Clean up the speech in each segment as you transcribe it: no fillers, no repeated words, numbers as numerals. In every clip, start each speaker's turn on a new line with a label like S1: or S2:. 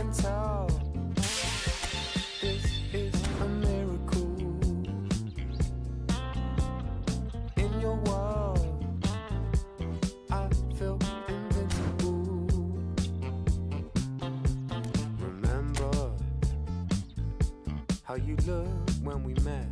S1: can tell this is a miracle. In your world, I feel invincible. Remember how you looked when we met.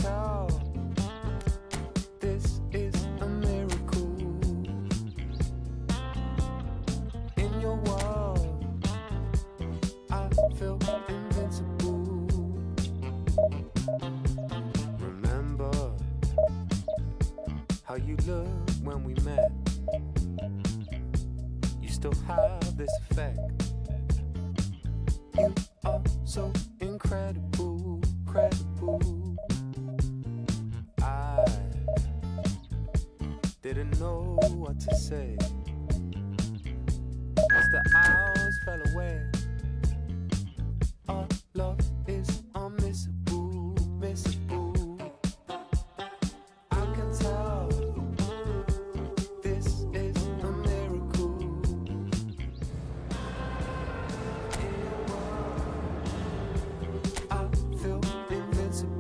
S1: Tell this is a miracle. In your world, I feel invincible. Remember how you looked when we met. You still have this effect. You are so incredible, credible. Didn't know what to say as the hours fell away. Our love is unmissable, missable. I can tell this is a miracle. In your world, I feel invincible.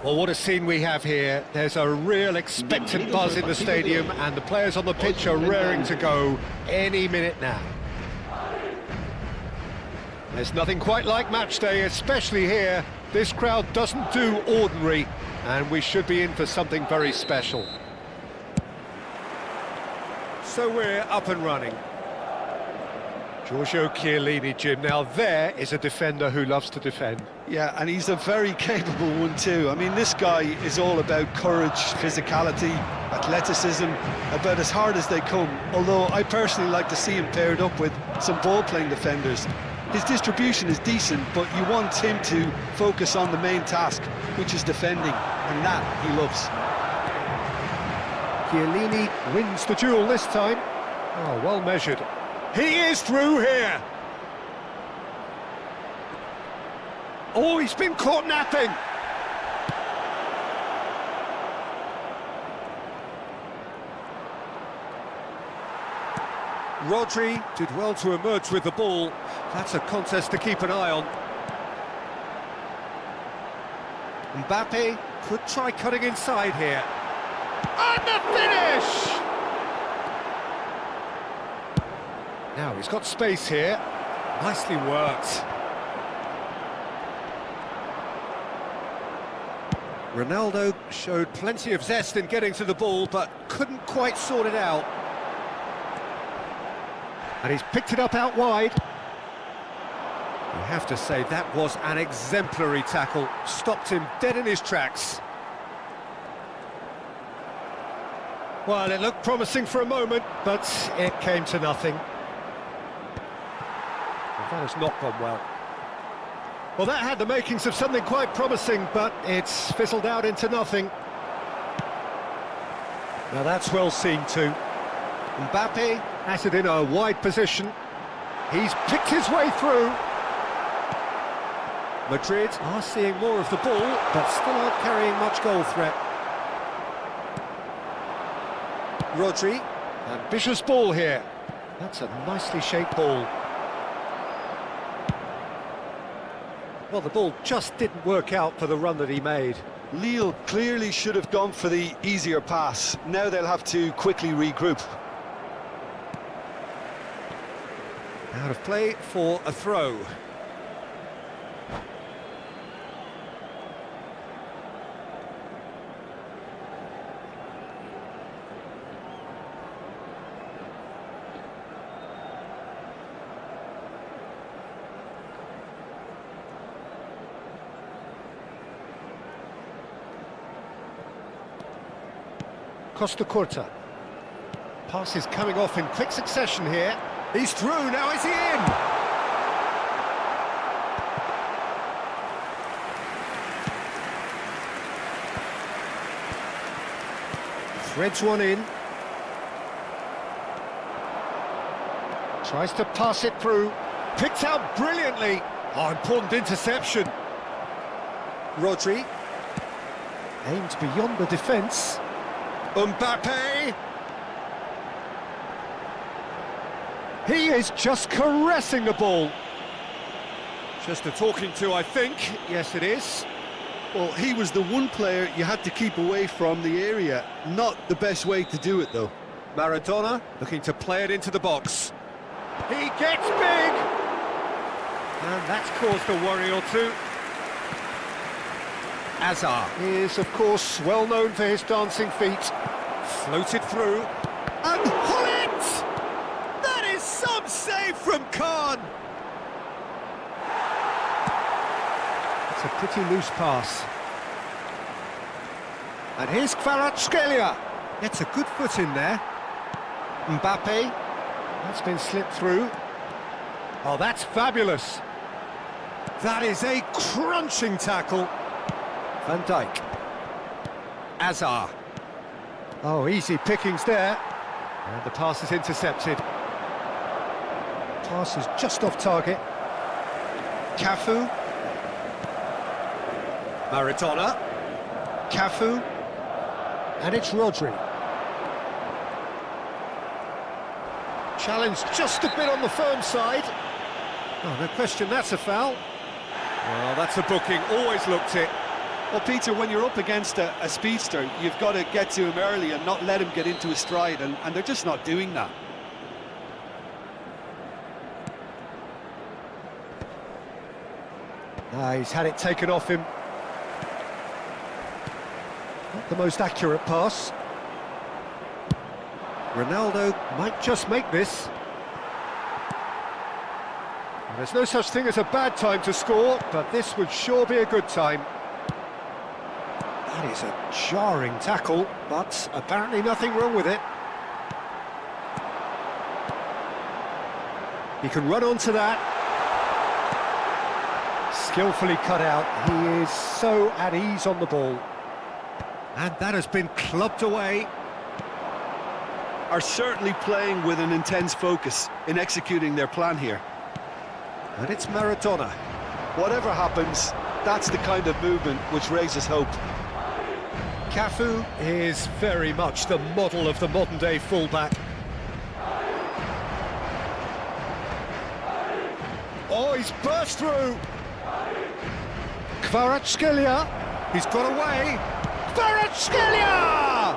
S2: Well, what a scene we have here. There's a real expectant buzz in the stadium and the players on the pitch are raring to go any minute now. There's nothing quite like match day, especially here. This crowd doesn't do ordinary and we should be in for something very special. So we're up and running. Giorgio Chiellini, Jim. Now there is a defender who loves to defend.
S3: Yeah, and he's a very capable one too. I mean, this guy is all about courage, physicality, athleticism, about as hard as they come. Although I personally like to see him paired up with some ball-playing defenders. His distribution is decent, but you want him to focus on the main task, which is defending, and that he loves.
S2: Chiellini wins the duel this time. Oh, well measured. He is through here. Oh, he's been caught napping. Rodri did well to emerge with the ball. That's a contest to keep an eye on. Mbappe could try cutting inside here. And the finish! Now he's got space here. Nicely worked. Ronaldo showed plenty of zest in getting to the ball, but couldn't quite sort it out. And he's picked it up out wide. You have to say that was an exemplary tackle. Stopped him dead in his tracks. Well, it looked promising for a moment, but it came to nothing. Well, that has not gone well. Well, that had the makings of something quite promising, but it's fizzled out into nothing. Now that's well seen too. Mbappe has it in a wide position. He's picked his way through. Madrid are seeing more of the ball, but still aren't carrying much goal threat. Rodri, ambitious ball here. That's a nicely shaped ball. Well, the ball just didn't work out for the run that he made.
S3: Lille clearly should have gone for the easier pass. Now they'll have to quickly regroup.
S2: Out of play for a throw. Costa Curta. Pass is coming off in quick succession here. He's through, now is he in? Threads one in. Tries to pass it through. Picked out brilliantly. Oh, important interception. Rodri. Aimed beyond the defence. Mbappe! He is just caressing the ball. Just a talking to, I think. Yes, it is.
S3: Well, he was the one player you had to keep away from the area. Not the best way to do it, though.
S2: Maradona looking to play it into the box. He gets big! And that's caused a worry or two. Azar is, of course, well known for his dancing feet. Floated through. And Hullet! That is some save from Khan! It's a pretty loose pass. And here's Kvaratskhelia. Gets a good foot in there. Mbappe. That's been slipped through. Oh, that's fabulous. That is a crunching tackle. Van Dijk. Azar. Oh, easy pickings there. And the pass is intercepted. Pass is just off target. Cafu. Maradona. Cafu. And it's Rodri. Challenge just a bit on the firm side. Oh, no question, that's a foul. Well, that's a booking, always looked it.
S3: Well, Peter, when you're up against a speedster, you've got to get to him early and not let him get into his stride, and they're just not doing that.
S2: He's had it taken off him. Not the most accurate pass. Ronaldo might just make this. There's no such thing as a bad time to score, but this would sure be a good time. That is a jarring tackle, but apparently nothing wrong with it. He can run onto that. Skillfully cut out. He is so at ease on the ball. And that has been clubbed away.
S3: Are certainly playing with an intense focus in executing their plan here.
S2: And it's Maradona.
S3: Whatever happens, that's the kind of movement which raises hope.
S2: Cafu is very much the model of the modern-day fullback. Oh, he's burst through! Kvaratskhelia, he's got away! Kvaratskhelia!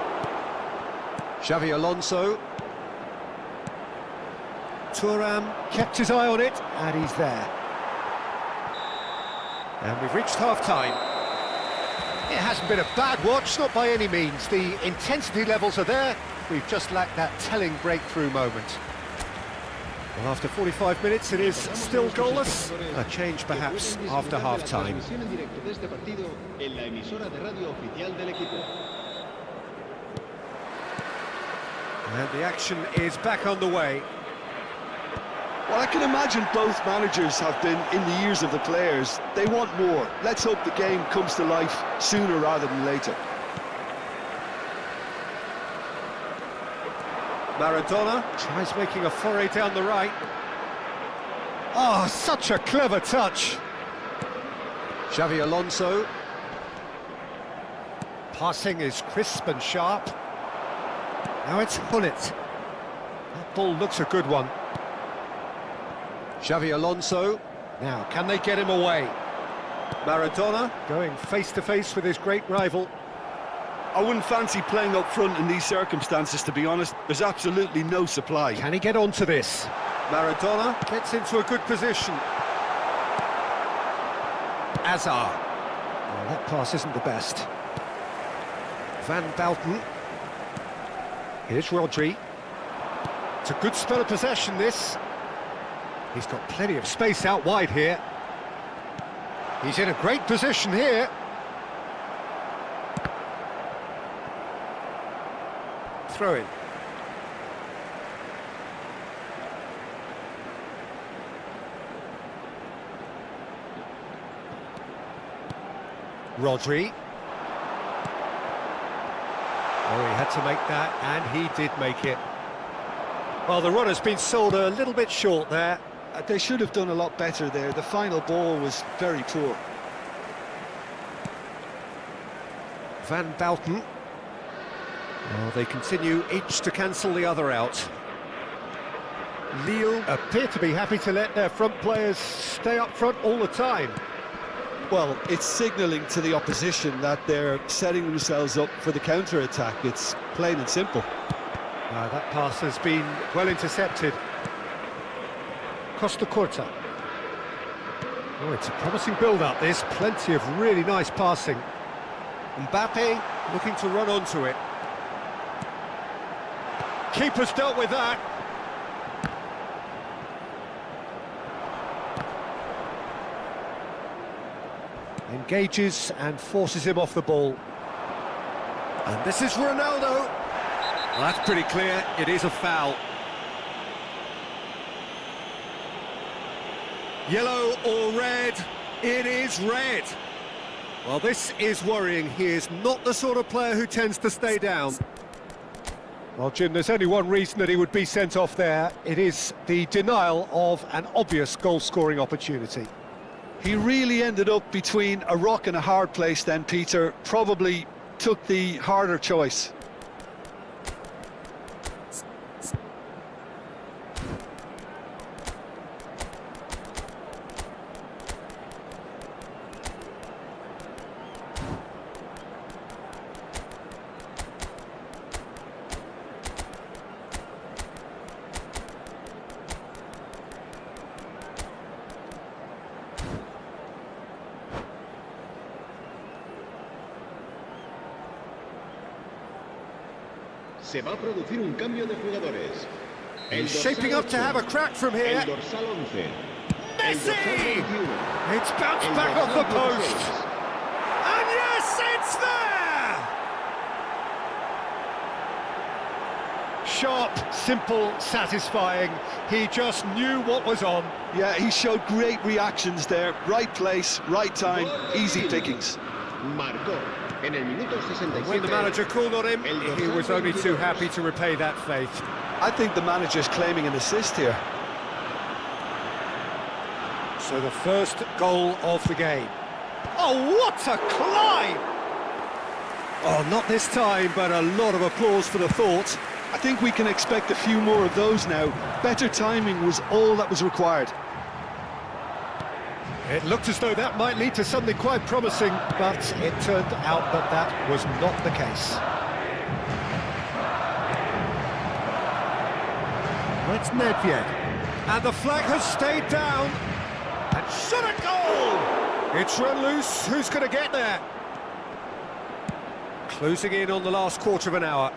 S2: Xavi Alonso. Thuram kept his eye on it, and he's there. And we've reached half-time. It hasn't been a bad watch, not by any means. The intensity levels are there. We've just lacked that telling breakthrough moment. Well, after 45 minutes, it is still goalless. A change, perhaps, after half-time. And the action is back on the way.
S3: Well, I can imagine both managers have been in the ears of the players. They want more. Let's hope the game comes to life sooner rather than later.
S2: Maradona tries making a foray down the right. Oh, such a clever touch. Xavi Alonso. Passing is crisp and sharp. Now it's Hullet. That ball looks a good one. Xavi Alonso. Now, can they get him away? Maradona going face-to-face with his great rival.
S3: I wouldn't fancy playing up front in these circumstances, to be honest. There's absolutely no supply.
S2: Can he get onto this? Maradona gets into a good position. Azar. Oh, that pass isn't the best. Van Bauten. Here's Rodri. It's a good spell of possession, this. He's got plenty of space out wide here. He's in a great position here. Throw in. Rodri. Oh, he had to make that, and he did make it. Well, the run has been sold a little bit short there.
S3: They should have done a lot better there. The final ball was very poor.
S2: Van Bauten. Well, they continue each to cancel the other out. Lille appear to be happy to let their front players stay up front all the time.
S3: Well, it's signalling to the opposition that they're setting themselves up for the counter-attack. It's plain and simple.
S2: That pass has been well intercepted. Costa Corta. Oh, it's a promising build-up, this. Plenty of really nice passing. Mbappe looking to run onto it. Keeper's dealt with that. Engages and forces him off the ball. And this is Ronaldo. Well, that's pretty clear. It is a foul. Yellow or red? It is red. Well, this is worrying. He is not the sort of player who tends to stay down. Well, Jim, there's only one reason that he would be sent off there. It is the denial of an obvious goal-scoring opportunity.
S3: He really ended up between a rock and a hard place then, Peter. Probably took the harder choice.
S4: Se va a producir un cambio de jugadores.
S2: He's shaping up to have a crack from here.
S4: El dorsal 11.
S2: Messi! It's bounced back off the post. And yes, it's there! Sharp, simple, satisfying. He just knew what was on.
S3: Yeah, he showed great reactions there. Right place, right time, easy pickings.
S4: Marcó en el minuto 67.
S2: When the manager called on him, he was only too happy to repay that faith.
S3: I think the manager's claiming an assist here.
S2: So the first goal of the game. Oh, what a climb! Oh, not this time, but a lot of applause for the thought.
S3: I think we can expect a few more of those now. Better timing was all that was required.
S2: It looked as though that might lead to something quite promising, but it turned out that that was not the case. It's Nedved, and the flag has stayed down, and shot a goal! It's run loose, who's going to get there? Closing in on the last quarter of an hour.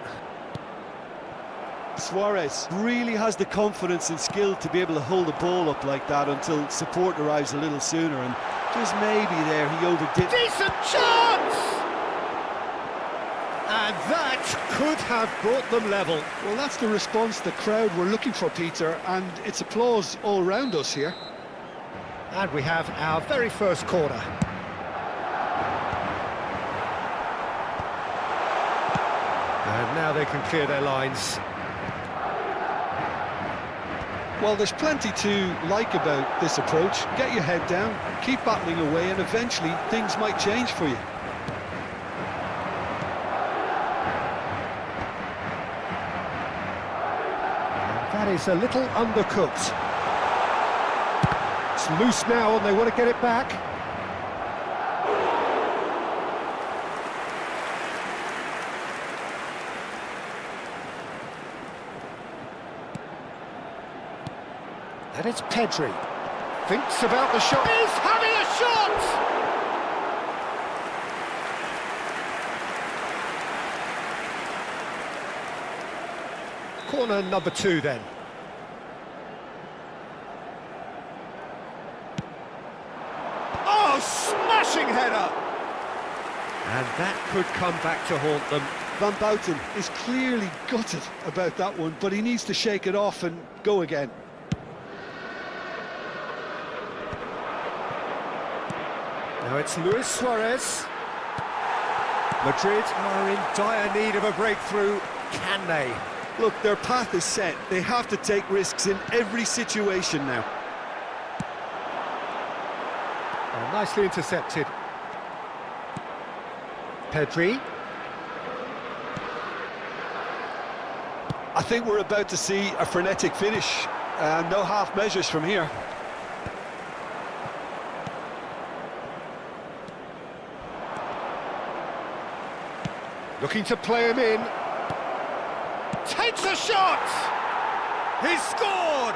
S3: Suarez really has the confidence and skill to be able to hold the ball up like that until support arrives a little sooner, and just maybe there he overdid.
S2: Decent chance! And that could have brought them level.
S3: Well, that's the response the crowd were looking for, Peter, and it's applause all round us here.
S2: And we have our very first corner. And now they can clear their lines.
S3: Well, there's plenty to like about this approach. Get your head down, keep battling away, and eventually things might change for you.
S2: That is a little undercooked. It's loose now and they want to get it back. And it's Pedri. Thinks about the shot. He's having a shot! Corner number 2 then. Oh, smashing header! And that could come back to haunt them.
S3: Van Bouten is clearly gutted about that one, but he needs to shake it off and go again.
S2: Now it's Luis Suarez. Madrid are in dire need of a breakthrough. Can they?
S3: Look, their path is set. They have to take risks in every situation now.
S2: Oh, nicely intercepted. Pedri.
S3: I think we're about to see a frenetic finish. No half measures from here.
S2: Looking to play him in. Takes a shot! He's scored!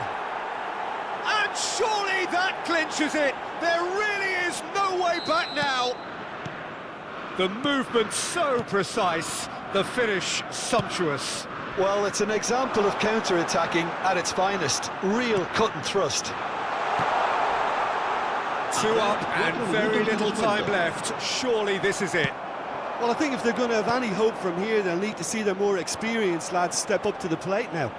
S2: And surely that clinches it! There really is no way back now! The movement so precise, the finish sumptuous.
S3: Well, it's an example of counter-attacking at its finest. Real cut and thrust.
S2: 2 up and very little time left. Surely this is it.
S3: Well, I think if they're going to have any hope from here, they'll need to see their more experienced lads step up to the plate now.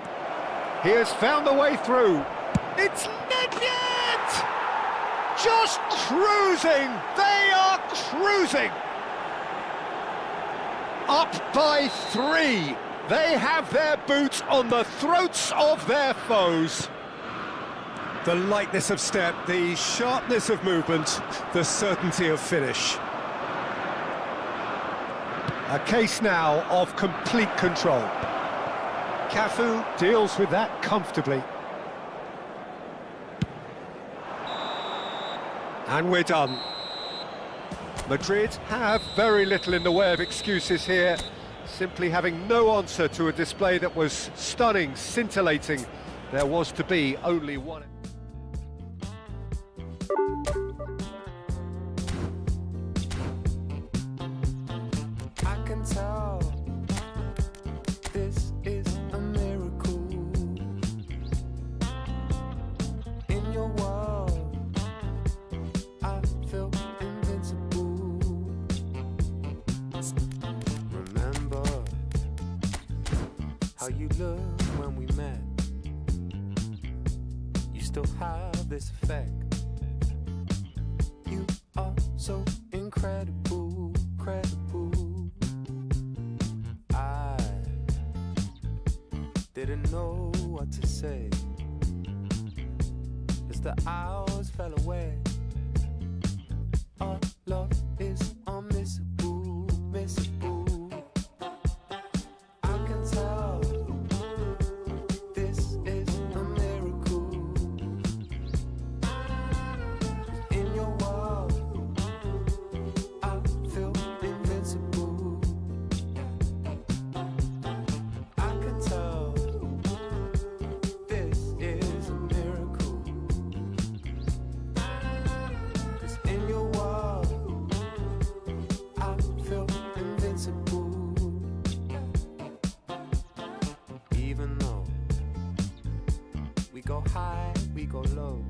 S2: He has found the way through. It's Nedved! Just cruising! They are cruising! Up by 3. They have their boots on the throats of their foes. The lightness of step, the sharpness of movement, the certainty of finish. A case now of complete control. Cafu deals with that comfortably. And we're done. Madrid have very little in the way of excuses here, simply having no answer to a display that was stunning, scintillating. There was to be only one.
S1: Tell this is a miracle in your world. I feel invincible. Remember how you looked when we met. You still have this effect. You are so incredible, credible. Didn't know what to say as the hours fell away. Our love is unmissable, missable. I can tell this is a miracle. In your world, I feel invincible. I can tell. Go high, we go low.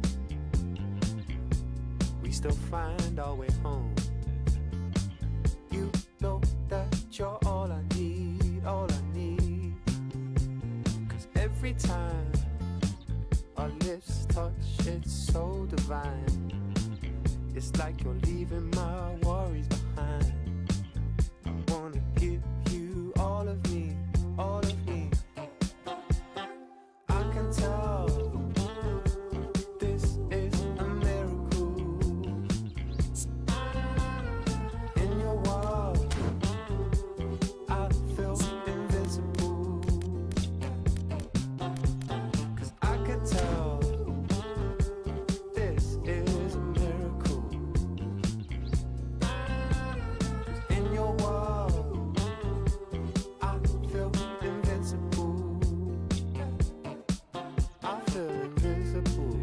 S1: We still find our way home. You know that you're all I need. every time our lips touch, it's so divine. It's like you're leaving my worries behind. I wanna give you all of me, all of me. I can tell this is a miracle. In your world, I feel invincible. 'Cause I can tell this is a miracle. 'Cause in your world, I feel invincible. I feel invisible.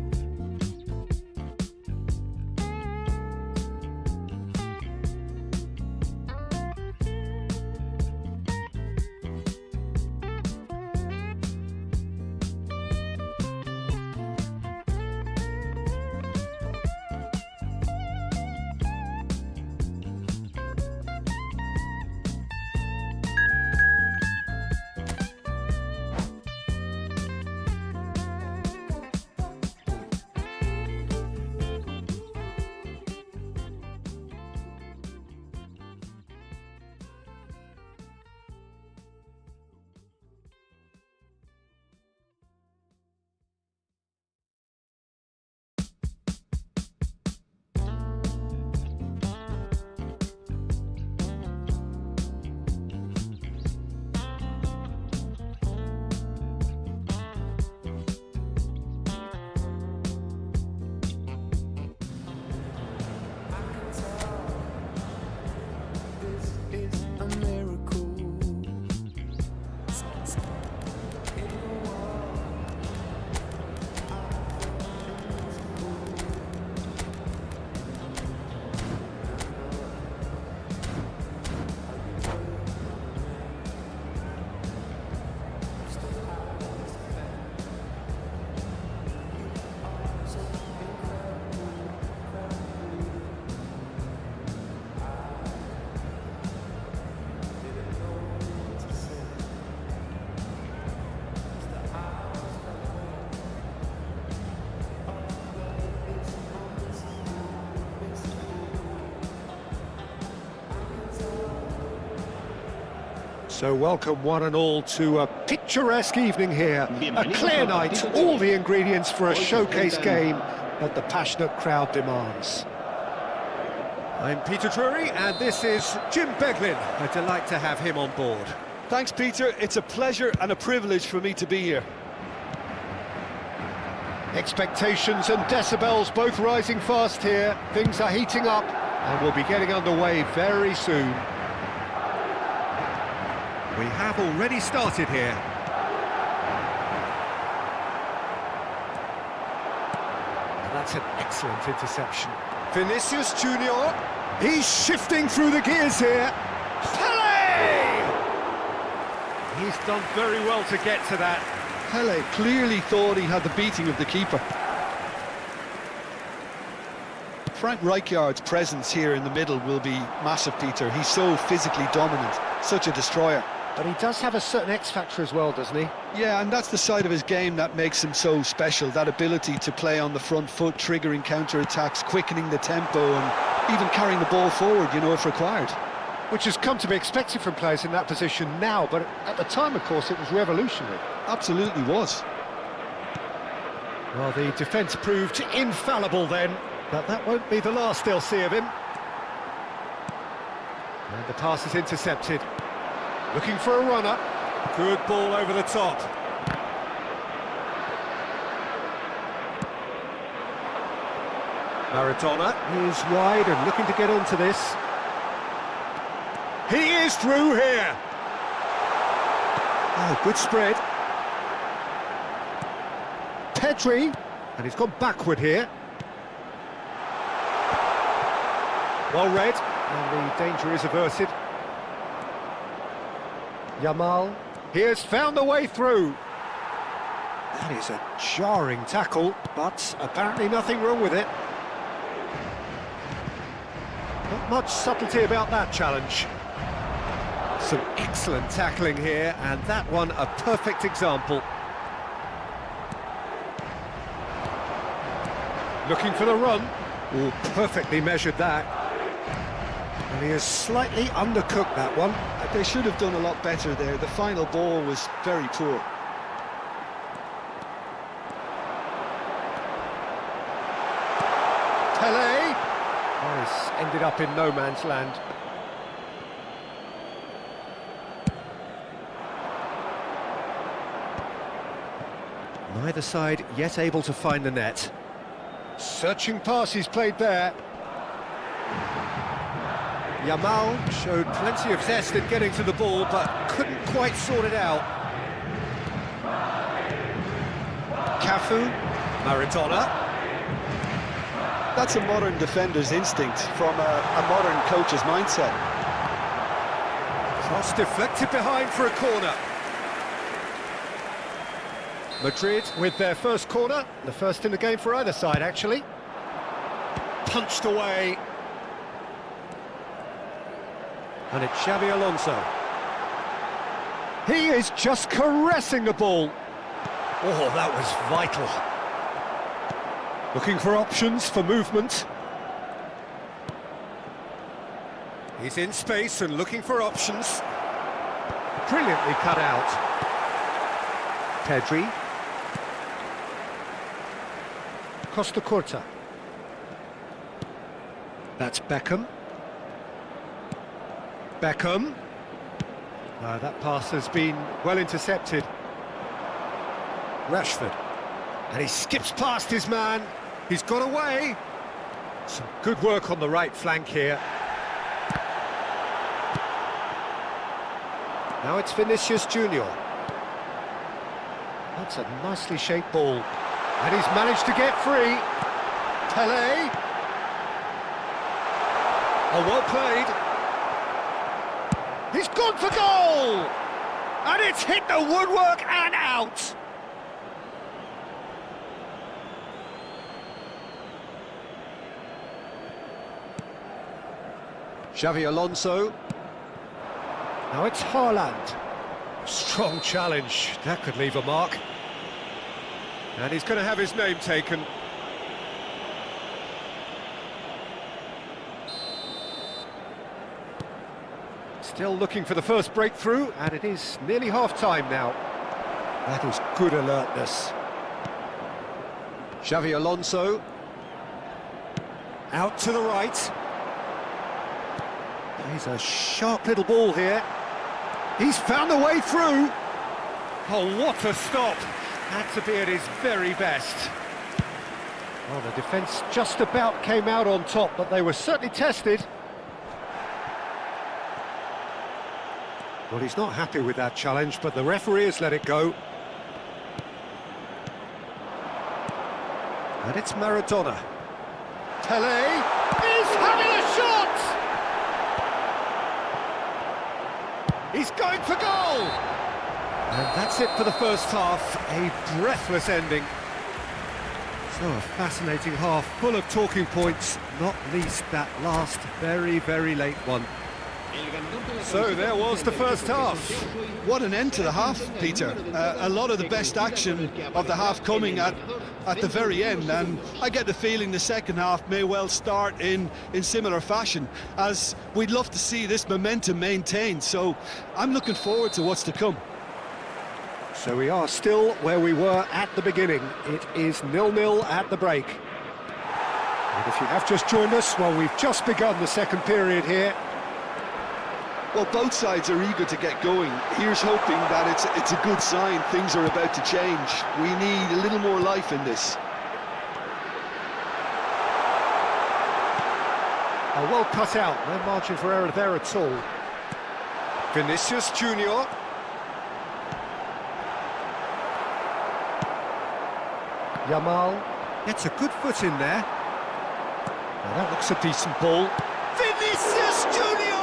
S2: So welcome one and all to a picturesque evening here. A clear night, all the ingredients for a showcase game that the passionate crowd demands. I'm Peter Drury and this is Jim Beglin. A delight to have him on board.
S3: Thanks, Peter. It's a pleasure and a privilege for me to be here.
S2: Expectations and decibels both rising fast here. Things are heating up and we'll be getting underway very soon. We have already started here. And that's an excellent interception. Vinicius Junior, he's shifting through the gears here. Pele! He's done very well to get to that.
S3: Pele clearly thought he had the beating of the keeper. Frank Rijkaard's presence here in the middle will be massive, Peter. He's so physically dominant, such a destroyer.
S2: But he does have a certain X-factor as well, doesn't he?
S3: Yeah, and that's the side of his game that makes him so special, that ability to play on the front foot, triggering counter-attacks, quickening the tempo, and even carrying the ball forward, you know, if required.
S2: Which has come to be expected from players in that position now, but at the time, of course, it was revolutionary.
S3: Absolutely was.
S2: Well, the defence proved infallible then, but that won't be the last they'll see of him. And the pass is intercepted. Looking for a runner. Good ball over the top. Maradona is wide and looking to get onto this. He is through here. Oh, good spread. Pedri, and he's gone backward here. Well read, and the danger is averted. Yamal, he has found the way through. That is a jarring tackle, but apparently nothing wrong with it. Not much subtlety about that challenge. Some excellent tackling here, and that one a perfect example. Looking for the run. Oh, perfectly measured that. And he has slightly undercooked that one.
S3: They should have done a lot better there. The final ball was very poor.
S2: Pele. Oh, he's ended up in no man's land. Neither side yet able to find the net. Searching pass he's played there. Yamal showed plenty of zest in getting to the ball, but couldn't quite sort it out. Cafu, Maradona.
S3: That's a modern defender's instinct from a modern coach's mindset.
S2: Cross deflected behind for a corner. Madrid with their first corner, the first in the game for either side, actually. Punched away. And it's Xabi Alonso. He is just caressing the ball. Oh, that was vital. Looking for options for movement. He's in space and looking for options. Brilliantly cut out. Pedri. Costa Curta. That's Beckham. Beckham. That pass has been well intercepted. Rashford. And he skips past his man. He's got away. Some good work on the right flank here. Now it's Vinicius Junior. That's a nicely shaped ball. And he's managed to get free. Pele. Oh, well played. He's gone for goal! And it's hit the woodwork and out! Xabi Alonso. Now it's Haaland. Strong challenge. That could leave a mark. And he's going to have his name taken. Still looking for the first breakthrough, and it is nearly half-time now. That is good alertness. Xabi Alonso. Out to the right. He's a sharp little ball here. He's found a way through. Oh, what a stop. Had to be at his very best. Well, the defence just about came out on top, but they were certainly tested. Well, he's not happy with that challenge, but the referee has let it go. And it's Maradona. Pele is having a shot! He's going for goal! And that's it for the first half, a breathless ending. So a fascinating half, full of talking points, not least that last very, very late one. So there was the first half.
S3: What an end to the half, Peter. A lot of the best action of the half coming at the very end, and I get the feeling the second half may well start in similar fashion, as we'd love to see this momentum maintained. So I'm looking forward to what's to come.
S2: So we are still where we were at the beginning. It is 0-0 at the break. And if you have just joined us, well, we've just begun the second period here.
S3: Well, both sides are eager to get going. Here's hoping that it's a good sign. Things are about to change. We need a little more life in this.
S2: Oh, well cut out. No margin for error there at all. Vinicius Junior. Yamal gets a good foot in there. Now that looks a decent ball. Vinicius Junior!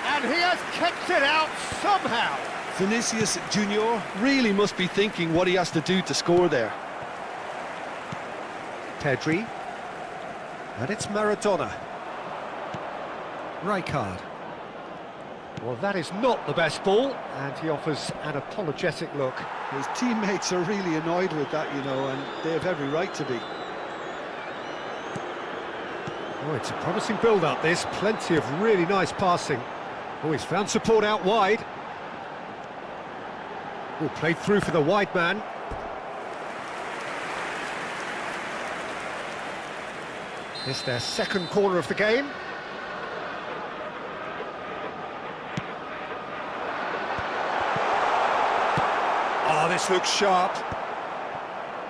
S2: And he has kept it out somehow.
S3: Vinicius Junior really must be thinking what he has to do to score there.
S2: Pedri. And it's Maradona. Rijkaard. Well, that is not the best ball, and he offers an apologetic look.
S3: His teammates are really annoyed with that, you know, and they have every right to be.
S2: Oh, it's a promising build-up, this. Plenty of really nice passing. Oh, he's found support out wide. Oh, played through for the wide man. It's their second corner of the game. Oh, this looks sharp.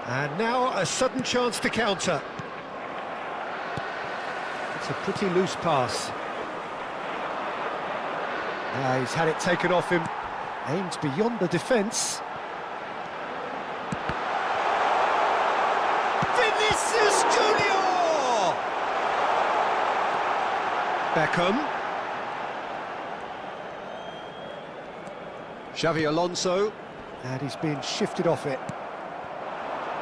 S2: And now a sudden chance to counter. It's a pretty loose pass. He's had it taken off him. Aims beyond the defence. Vinicius Junior! Beckham. Xavi Alonso. And he's been shifted off it.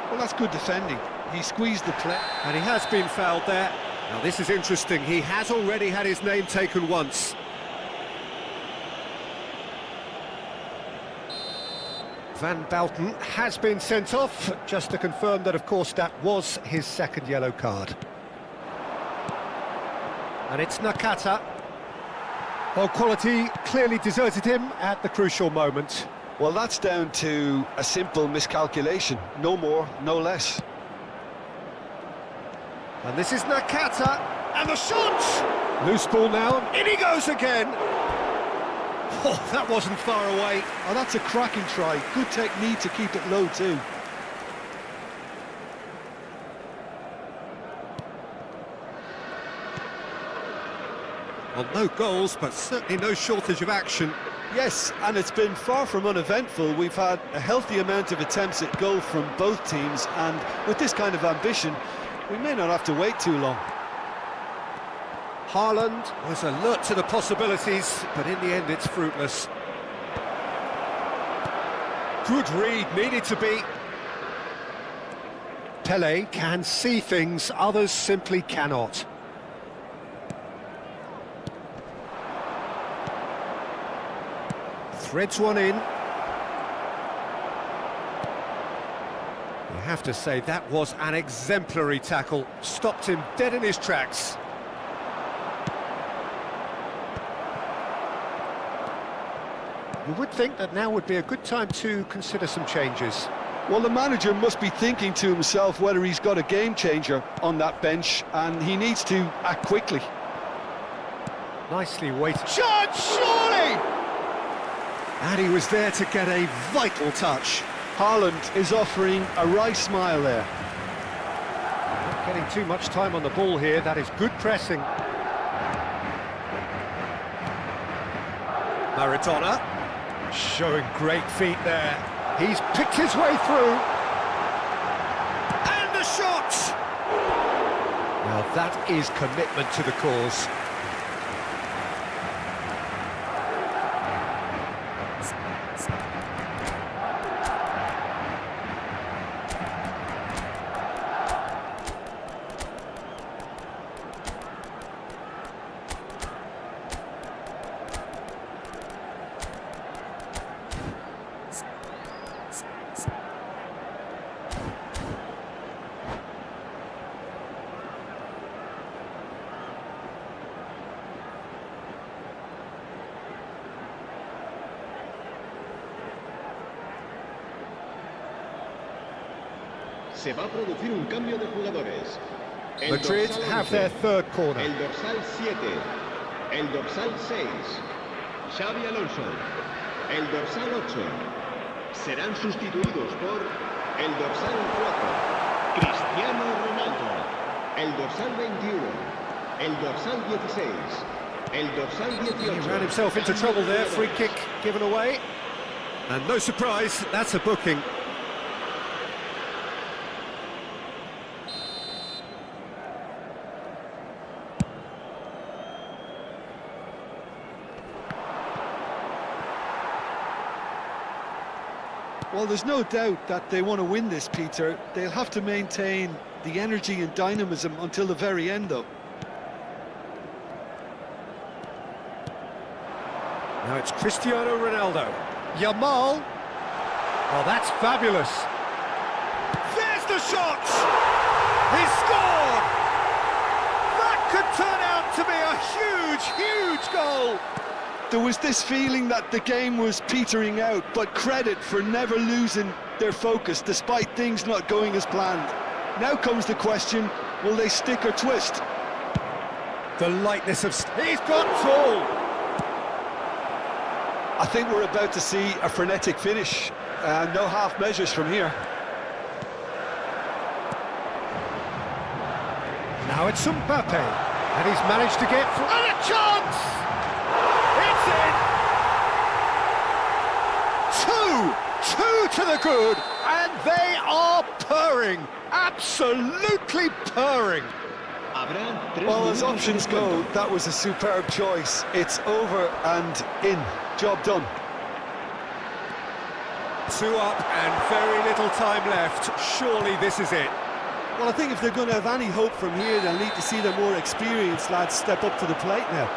S3: Well, that's good defending. He squeezed the play.
S2: And he has been fouled there. Now this is interesting. He has already had his name taken once. Van Bouten has been sent off, just to confirm that, of course, that was his second yellow card. And it's Nakata. Well, quality clearly deserted him at the crucial moment.
S3: Well, that's down to a simple miscalculation. No more, no less.
S2: And this is Nakata, and the shot! Loose ball now, and in he goes again! Oh, that wasn't far away.
S3: Oh, that's a cracking try. Good technique to keep it low, too.
S2: Well, no goals, but certainly no shortage of action.
S3: Yes, and it's been far from uneventful. We've had a healthy amount of attempts at goal from both teams, and with this kind of ambition, we may not have to wait too long.
S2: Haaland was alert to the possibilities, but in the end it's fruitless. Good read, needed to be. Pele can see things others simply cannot. Threads one in. You have to say that was an exemplary tackle. Stopped him dead in his tracks. You would think that now would be a good time to consider some changes.
S3: Well, the manager must be thinking to himself whether he's got a game changer on that bench, and he needs to act quickly.
S2: Nicely weighted. Shot, surely! And he was there to get a vital touch.
S3: Haaland is offering a wry smile there.
S2: Not getting too much time on the ball here. That is good pressing. Maradona showing great feet there. He's picked his way through. And the shot! Well, that is commitment to the cause.
S4: Se va a producir un cambio de jugadores.
S2: Madrid have their third corner.
S4: El dorsal 7, el dorsal 6, Xavi Alonso, el dorsal 8. Serán sustituidos por el dorsal 4, Cristiano Ronaldo, el dorsal 21, el dorsal 16, el dorsal 18.
S2: He ran himself into trouble there, free kick given away. And no surprise, that's a booking.
S3: Well, there's no doubt that they want to win this, Peter. They'll have to maintain the energy and dynamism until the very end, though.
S2: Now it's Cristiano Ronaldo. Yamal. Oh, that's fabulous. There's the shot! He scored! That could turn out to be a huge, huge goal!
S3: There was this feeling that the game was petering out, but credit for never losing their focus despite things not going as planned. Now comes the question, will they stick or twist?
S2: The lightness of... He's got tall!
S3: I think we're about to see a frenetic finish. No half measures from here.
S2: Now it's Mbappe, and he's managed to get... And a chance! It's in! Two to the good, and they are purring, absolutely purring.
S3: Well, as options go, that was a superb choice. It's over and in. Job done.
S2: 2 up and very little time left. Surely this is it.
S5: Well, I think if they're going to have any hope from here, they'll need to see the more experienced lads step up to the plate now.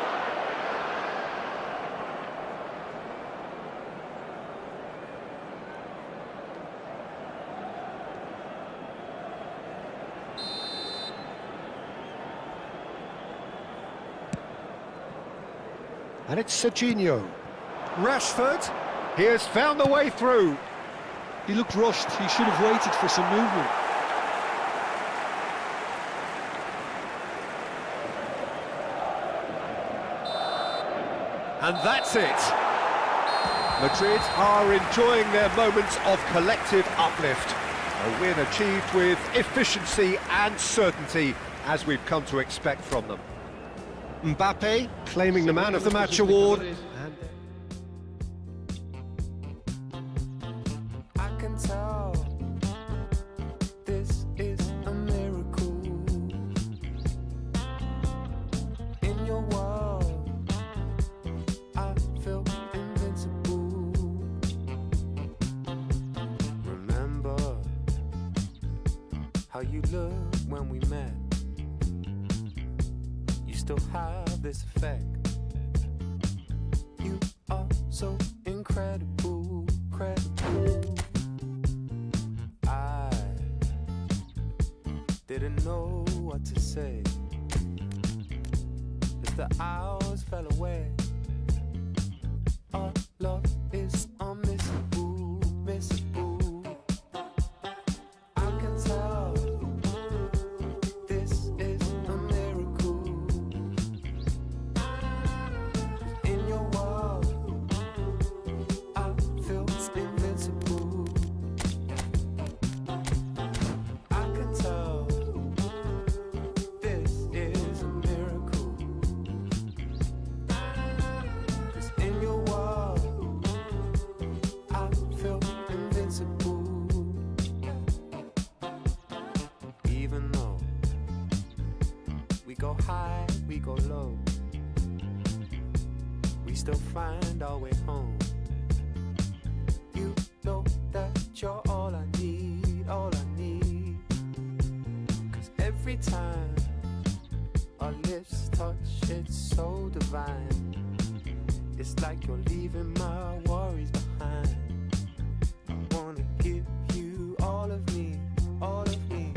S2: And it's Serginho. Rashford, he has found the way through.
S3: He looked rushed. He should have waited for some movement.
S2: And that's it. Madrid are enjoying their moments of collective uplift. A win achieved with efficiency and certainty, as we've come to expect from them. Mbappe claiming the Man of the Match award.
S1: I can tell this is a miracle. In your world, I feel invincible. Remember how you looked when we met. You still have this effect. You are so incredible, credible. I didn't know what to say as the hours fell away. Our love is unmissable, missable. I can tell this is a miracle. In your world, I feel invincible. I can tell this is a miracle. 'Cause in your world, I feel invincible. Even though we go high, we go low, we still find our way home. You know that you're all I need, all I need. 'Cause every time our lips touch, it's so divine. It's like you're leaving my worries behind. I wanna give you all of me, all of me.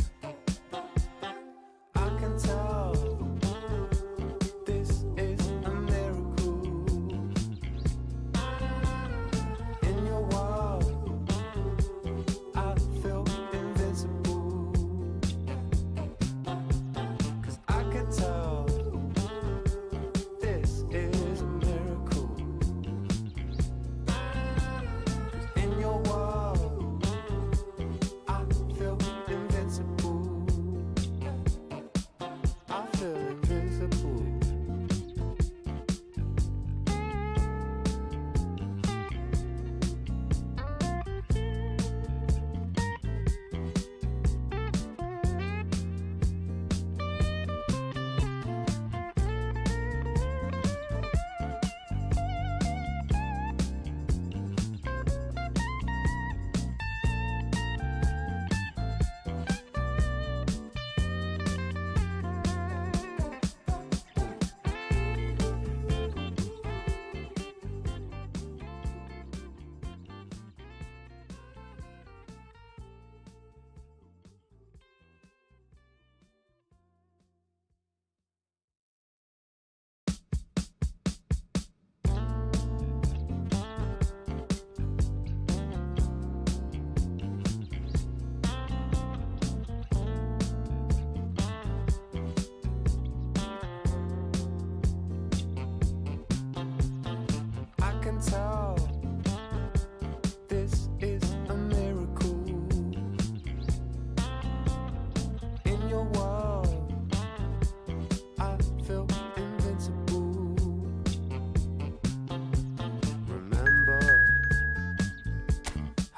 S1: I can tell this is a miracle. In your world, I feel invincible. 'Cause I can tell this is a miracle.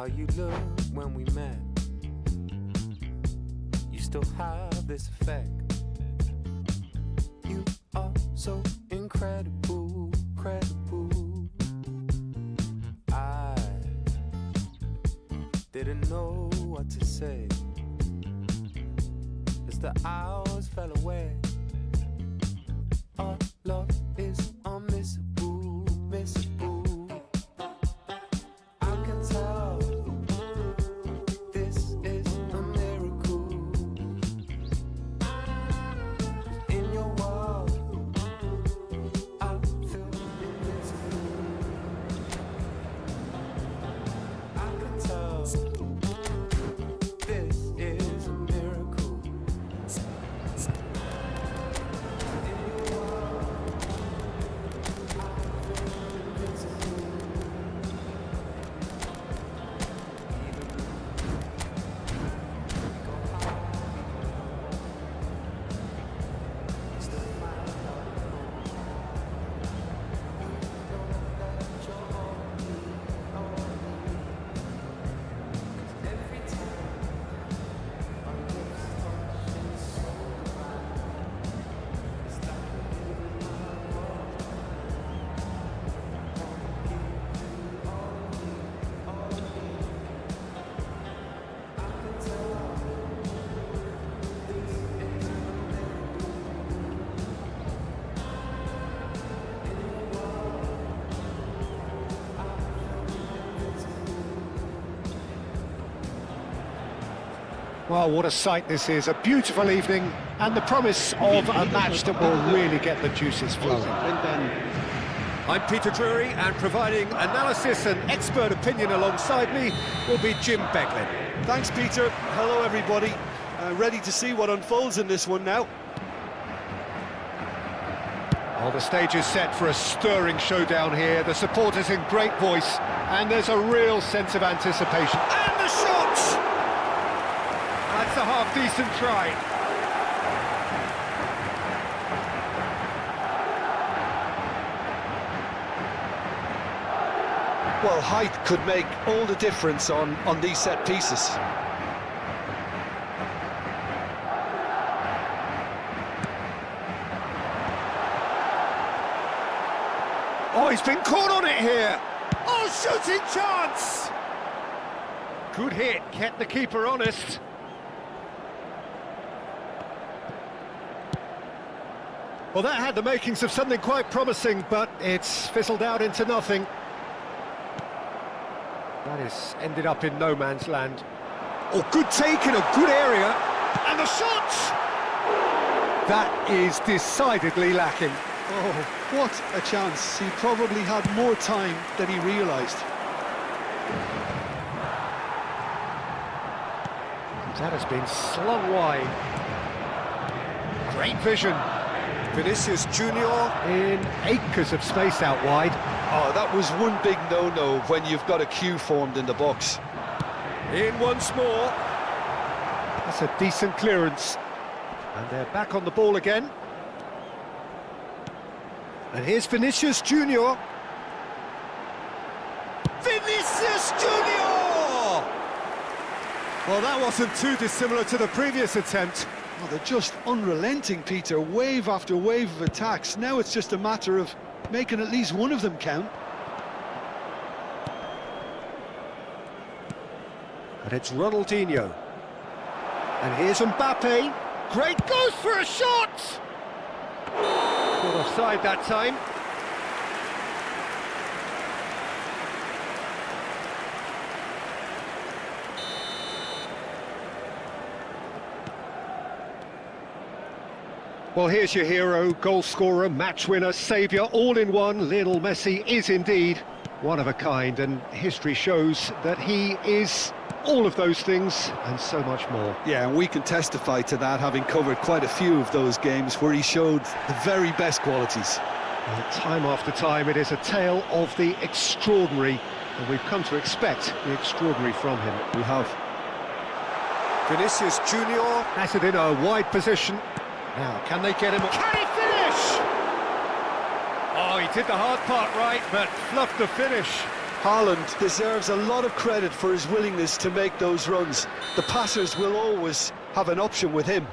S1: how you looked when we met. You still have this effect. You are so incredible, credible. I didn't know what to say as the hours fell away. Our love is unmissable, missable. I can tell this is a miracle. In your world, I feel invincible. I can tell this is a miracle. In your world, I feel invincible.
S2: Well, what a sight this is. A beautiful evening and the promise of a match that will really get the juices flowing. I'm Peter Drury, and providing analysis and expert opinion alongside me will be Jim Beglin.
S5: Thanks, Peter. Hello, everybody. Ready to see what unfolds in this one now.
S2: Well, the stage is set for a stirring showdown here. The supporters in great voice, and there's a real sense of anticipation. And the shot! That's a half-decent try.
S3: Well, height could make all the difference on these set pieces.
S2: Oh, he's been caught on it here. Oh, shooting chance! Good hit, kept the keeper honest. Well, that had the makings of something quite promising, but it's fizzled out into nothing. That has ended up in no man's land. Oh, good take in a good area. And the shot! That is decidedly lacking.
S3: Oh, what a chance. He probably had more time than he realised.
S2: That has been slung wide. Great vision. Vinicius Junior in acres of space out wide.
S3: Oh, that was one big no-no when you've got a queue formed in the box.
S2: In once more. That's a decent clearance. And they're back on the ball again. And here's Vinicius Junior. Vinicius Junior! Well, that wasn't too dissimilar to the previous attempt.
S3: Oh, they're just unrelenting, Peter. Wave after wave of attacks. Now it's just a matter of making at least one of them count.
S2: And it's Ronaldinho. And here's Mbappe. Great goes for a shot! Caught offside that time. Well, here's your hero, goal scorer, match winner, saviour, all in one. Lionel Messi is indeed one of a kind, and history shows that he is all of those things and so much more.
S3: Yeah, and we can testify to that, having covered quite a few of those games where he showed the very best qualities.
S2: Well, time after time, it is a tale of the extraordinary, and we've come to expect the extraordinary from him.
S3: We have.
S2: Vinicius Junior has it in a wide position. Now, can they get him? Can he finish? Oh, he did the hard part right, but fluffed the finish.
S3: Haaland deserves a lot of credit for his willingness to make those runs. The passers will always have an option with him.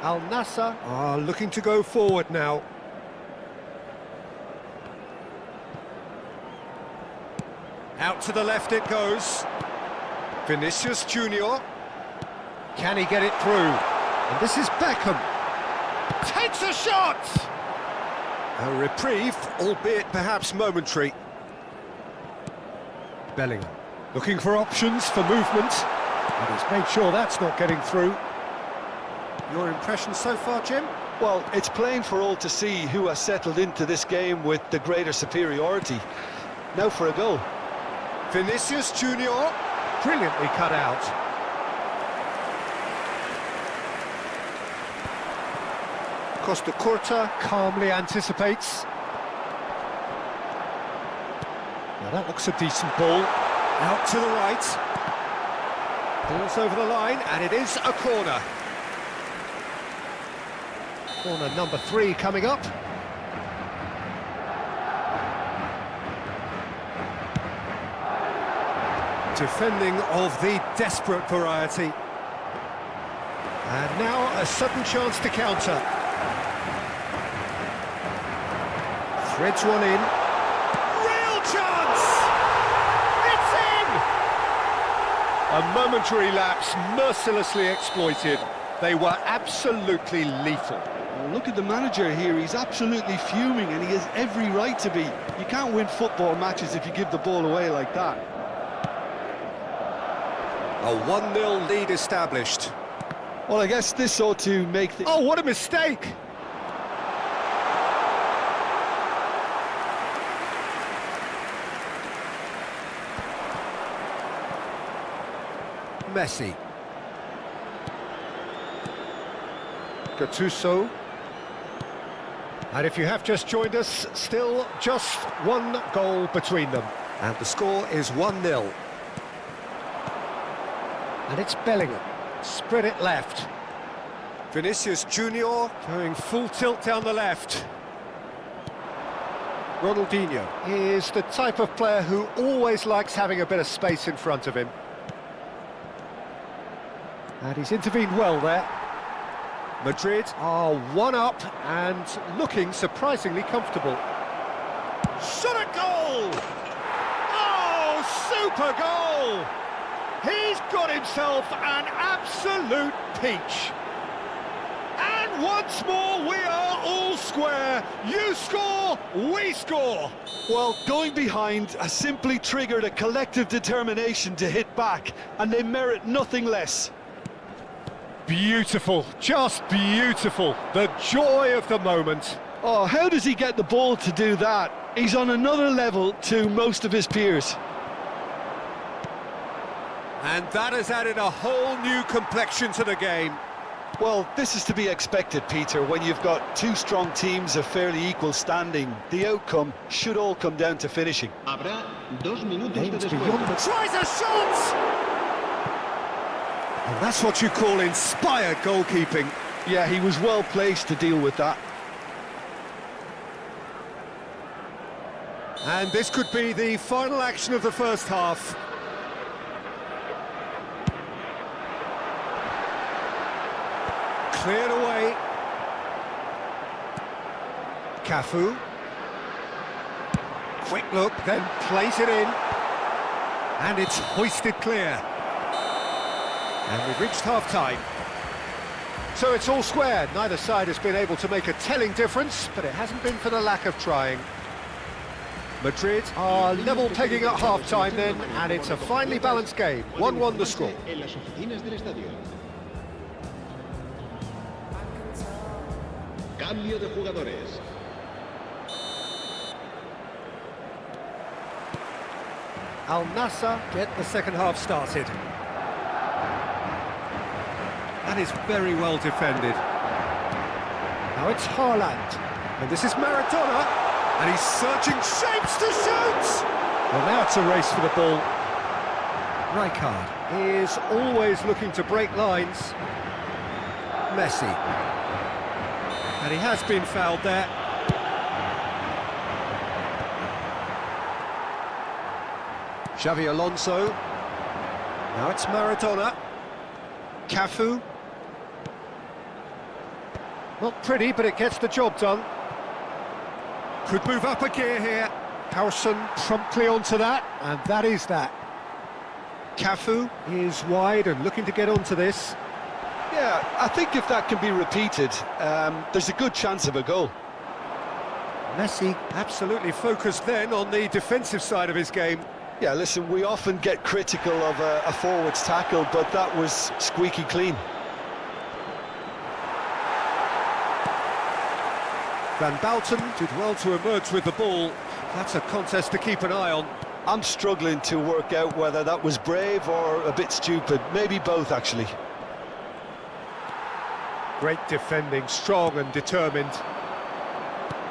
S2: Al Nassr are looking to go forward now. Out to the left it goes. Vinicius Junior. Can he get it through? And this is Beckham. Takes a shot! A reprieve, albeit perhaps momentary. Bellingham looking for options for movement. And he's made sure that's not getting through. Your impression so far, Jim?
S3: Well, it's plain for all to see who has settled into this game with the greater superiority. Now for a goal.
S2: Vinicius Junior, brilliantly cut out. Costa Curta calmly anticipates. Now that looks a decent ball. Out to the right. Ball's over the line, and it is a corner. Corner number 3 coming up. Defending of the desperate variety. And now a sudden chance to counter. Threads one in. Real chance! It's in! A momentary lapse mercilessly exploited. They were absolutely lethal.
S3: Well, look at the manager here, he's absolutely fuming and he has every right to be. You can't win football matches if you give the ball away like that.
S2: A 1-0 lead established.
S3: Well, I guess this ought to make the...
S2: Oh, what a mistake! Messi. Gattuso. And if you have just joined us, still just one goal between them. And the score is 1-0. And it's Bellingham. Spread it left. Vinicius Junior going full tilt down the left. Ronaldinho is the type of player who always likes having a bit of space in front of him. And he's intervened well there. Madrid are 1-up and looking surprisingly comfortable. Shot at goal! Oh, super goal! He's got himself an absolute peach. And once more we are all square. You score, we score.
S3: Well, going behind has simply triggered a collective determination to hit back, and they merit nothing less.
S2: Beautiful, just beautiful. The joy of the moment.
S3: Oh, how does he get the ball to do that? He's on another level to most of his peers.
S2: And that has added a whole new complexion to the game.
S3: Well, this is to be expected, Peter, when you've got two strong teams of fairly equal standing. The outcome should all come down to finishing.
S4: Habrá 2 minutos de
S2: Aims
S4: descuento.
S2: beyond the... Tries a shot! And that's what you call inspired goalkeeping.
S3: Yeah, he was well placed to deal with that.
S2: And this could be the final action of the first half. Cleared away. Cafu. Quick look, then plays it in. And it's hoisted clear. And we've reached half-time. So it's all square. Neither side has been able to make a telling difference, but it hasn't been for the lack of trying. Madrid are level pegging at half-time then, and it's a finely balanced game. 1-1 the score.
S4: En las oficinas del estadio. Cambio de jugadores.
S2: Al Nassr get the second half started. That is very well defended. Now it's Haaland, and this is Maradona, and he's searching shapes to shoot! Well, now it's a race for the ball. Rijkaard is always looking to break lines. Messi. And he has been fouled there. Xavi Alonso. Now it's Maradona. Cafu. Not pretty, but it gets the job done. Could move up a gear here. Howson promptly onto that, and that is that. Cafu is wide and looking to get onto this.
S3: Yeah, I think if that can be repeated, there's a good chance of a goal.
S2: Messi absolutely focused then on the defensive side of his game.
S3: Yeah, listen, we often get critical of a forward's tackle, but that was squeaky clean.
S2: Van Bouten did well to emerge with the ball. That's a contest to keep an eye on.
S3: I'm struggling to work out whether that was brave or a bit stupid. Maybe both, actually.
S2: Great defending, strong and determined.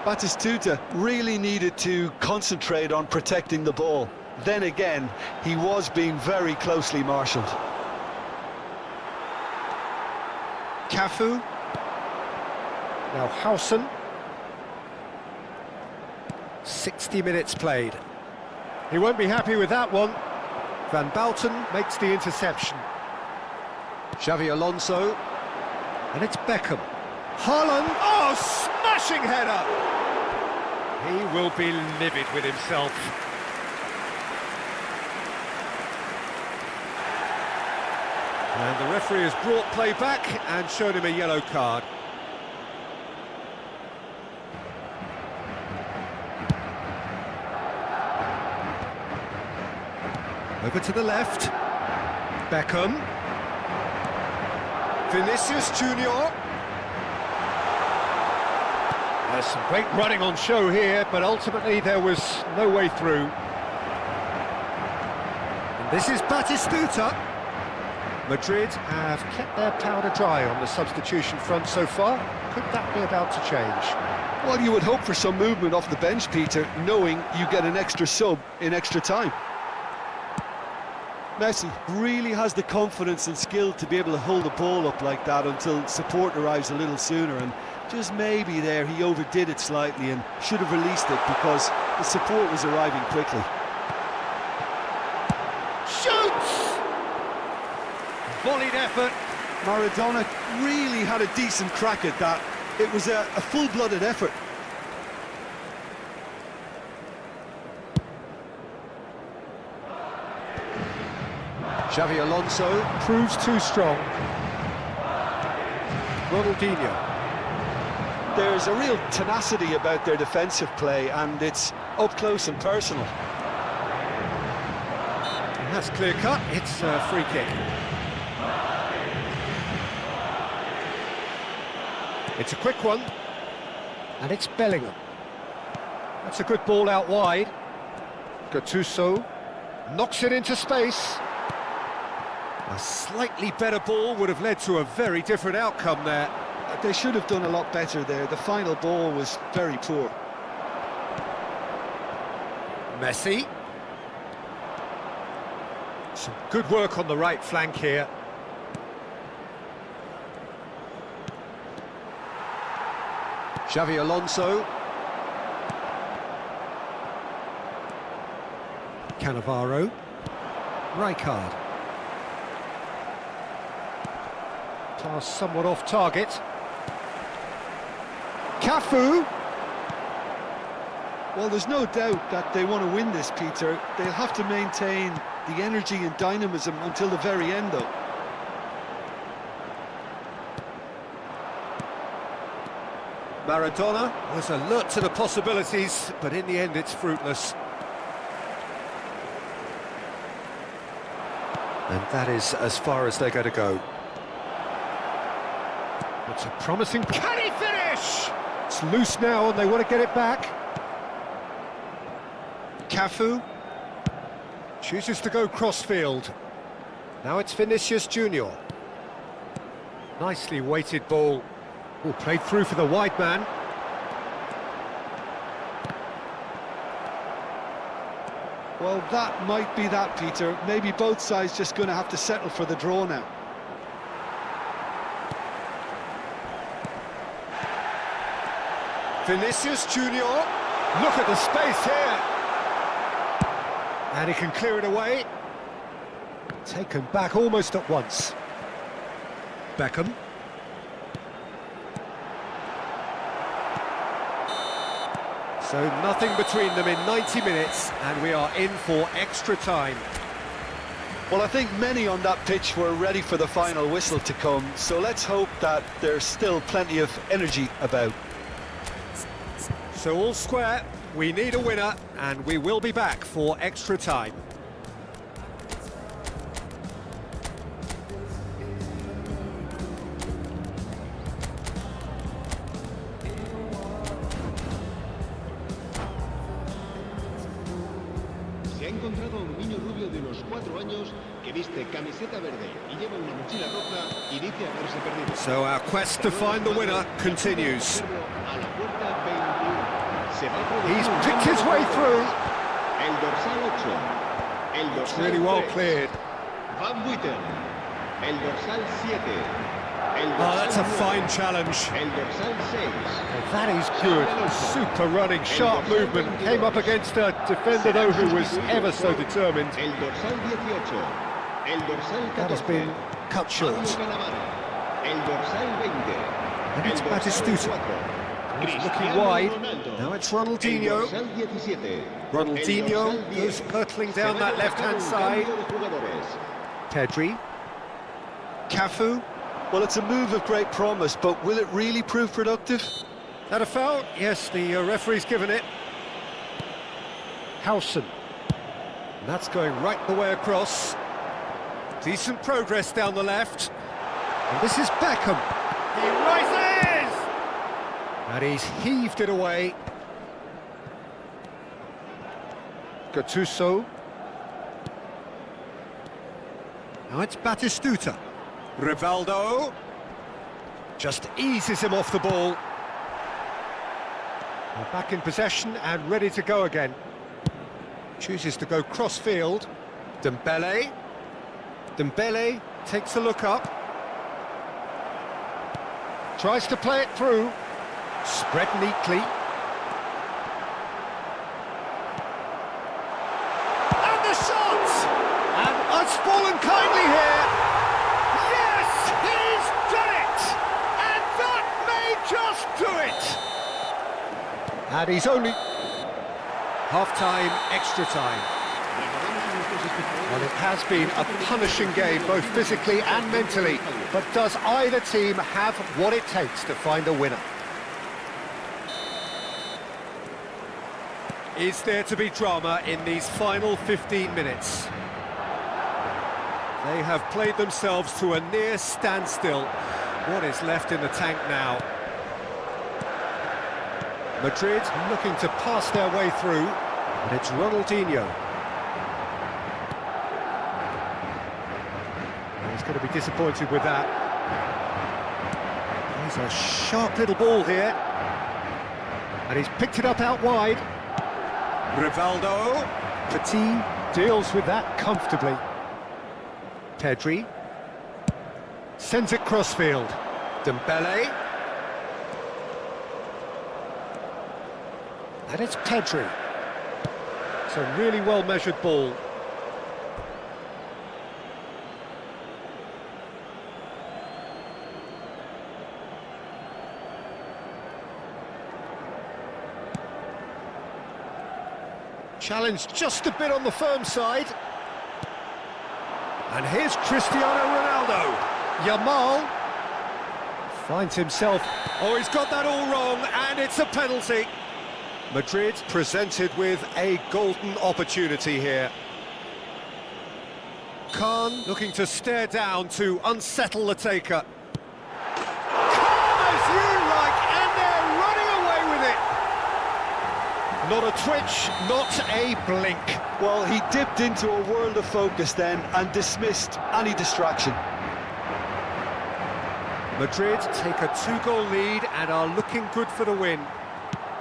S3: Batistuta really needed to concentrate on protecting the ball. Then again, he was being very closely marshalled.
S2: Cafu. Now Howson. 60 minutes played. He won't be happy with that one. Van Bouten makes the interception. Xavi Alonso. And it's Beckham. Haaland. Oh, smashing header! He will be livid with himself. And the referee has brought play back and shown him a yellow card. Over to the left. Beckham. Vinicius Junior. There's some great running on show here, but ultimately there was no way through. And this is Batistuta. Madrid have kept their powder dry on the substitution front so far. Could that be about to change?
S3: Well, you would hope for some movement off the bench, Peter, knowing you get an extra sub in extra time. Messi really has the confidence and skill to be able to hold the ball up like that until support arrives a little sooner, and just maybe there he overdid it slightly and should have released it because the support was arriving quickly.
S2: Shoots! Volleyed effort.
S3: Maradona really had a decent crack at that. It was a full-blooded effort.
S2: Xavi Alonso proves too strong. Ronaldinho.
S3: There's a real tenacity about their defensive play, and it's up close and personal.
S2: And that's clear cut. It's a free kick. It's a quick one, and it's Bellingham. That's a good ball out wide. Gattuso knocks it into space. A slightly better ball would have led to a very different outcome there.
S3: They should have done a lot better there. The final ball was very poor.
S2: Messi. Some good work on the right flank here. Xavi Alonso. Cannavaro. Rijkaard. Pass somewhat off target. Cafu.
S3: Well, there's no doubt that they want to win this, Peter. They'll have to maintain the energy and dynamism until the very end, though.
S2: Maradona was alert to the possibilities, but in the end it's fruitless. And that is as far as they're going to go. It's a promising... Can he finish? It's loose now and they want to get it back. Cafu chooses to go cross-field. Now it's Vinicius Junior. Nicely weighted ball. Oh, played through for the wide man.
S3: Well, that might be that, Peter. Maybe both sides just going to have to settle for the draw now.
S2: Vinicius Junior. Look at the space here. And he can clear it away. Taken back almost at once. Beckham. So nothing between them in 90 minutes, and we are in for extra time.
S3: Well, I think many on that pitch were ready for the final whistle to come, so let's hope that there's still plenty of energy about.
S2: So all square, we need a winner, and we will be back for extra time.
S4: Se ha encontrado a un niño rubio de unos 4 años que viste camiseta verde y lleva una mochila roja y dice haberse perdido.
S2: So our quest to find the winner continues.
S4: A la puerta 21. Se va a producir
S2: He's
S4: un
S2: picked
S4: cambio
S2: his
S4: de
S2: way
S4: jugadores.
S2: through.
S4: El dorsal 8. El
S2: It's
S4: dorsal
S2: really well
S4: 3.
S2: cleared.
S4: Van Buiten. El dorsal 7. El
S2: Oh,
S4: dorsal
S2: that's a
S4: 9.
S2: fine challenge.
S4: El dorsal 6.
S2: That is good. Super running, sharp movement. Came up against a defender, though, who was ever so determined.
S4: El dorsal 18. El dorsal 14.
S2: That has been cut short.
S4: El dorsal 20.
S2: And it's
S4: El dorsal
S2: Batistuta.
S4: 4.
S2: He's looking
S4: Cristiano
S2: wide.
S4: Ronaldo.
S2: Now it's
S4: El
S2: Ronaldinho.
S4: dorsal 17.
S2: Ronaldinho
S4: El dorsal 10.
S2: goes hurtling down
S4: Se va a
S2: that left-hand
S4: colocar un
S2: side.
S4: cambio de jugadores.
S2: Pedri. Cafu.
S3: Well, it's a move of great promise, but will it really prove productive?
S2: That a foul? Yes, the referee's given it. Howson. And that's going right the way across. Decent progress down the left. And this is Beckham. He rises! And he's heaved it away. Gattuso. Now it's Batistuta. Rivaldo. Just eases him off the ball. We're back in possession and ready to go again. Chooses to go cross-field. Dembele. Dembele takes a look up. Tries to play it through. Spread neatly. And the shot! And it's fallen kindly here. Yes, he's done it! And that may just do it! And he's only... half-time, extra time. Well, it has been a punishing game, both physically and mentally. But does either team have what it takes to find a winner? Is there to be drama in these final 15 minutes? They have played themselves to a near standstill. What is left in the tank now? Madrid looking to pass their way through, and it's Ronaldinho. He's going to be disappointed with that. There's a sharp little ball here, and he's picked it up out wide. Rivaldo. Petit deals with that comfortably. Pedri sends it crossfield. Dembele. And it's Pedri. It's a really well-measured ball. Challenge just a bit on the firm side. And here's Cristiano Ronaldo. Yamal finds himself... Oh, he's got that all wrong, and it's a penalty. Madrid presented with a golden opportunity here. Khan looking to stare down to unsettle the taker. Calm as you like, and they're running away with it. Not a twitch, not a blink.
S3: Well, he dipped into a world of focus then and dismissed any distraction.
S2: Madrid take a 2-goal lead and are looking good for the win.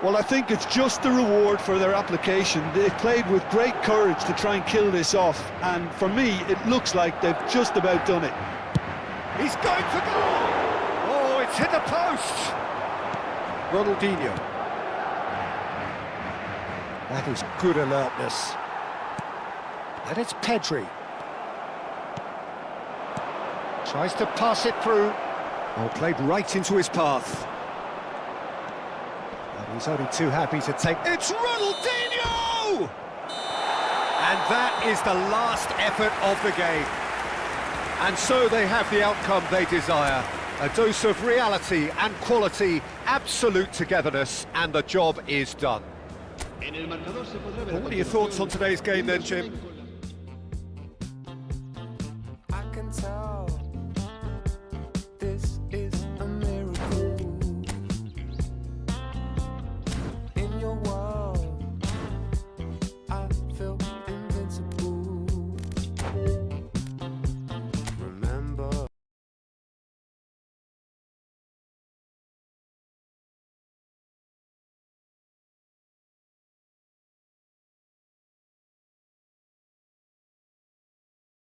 S3: Well, I think it's just the reward for their application. They've played with great courage to try and kill this off, and for me, it looks like they've just about done it.
S2: He's going for goal! Oh, it's hit the post! Ronaldinho. That is good alertness. And it's Pedri. Tries to pass it through. Oh, played right into his path. And he's only too happy to take... It's Ronaldinho! And that is the last effort of the game. And so they have the outcome they desire. A dose of reality and quality, absolute togetherness, and the job is done.
S5: Well, what are your thoughts on today's game then, Jim?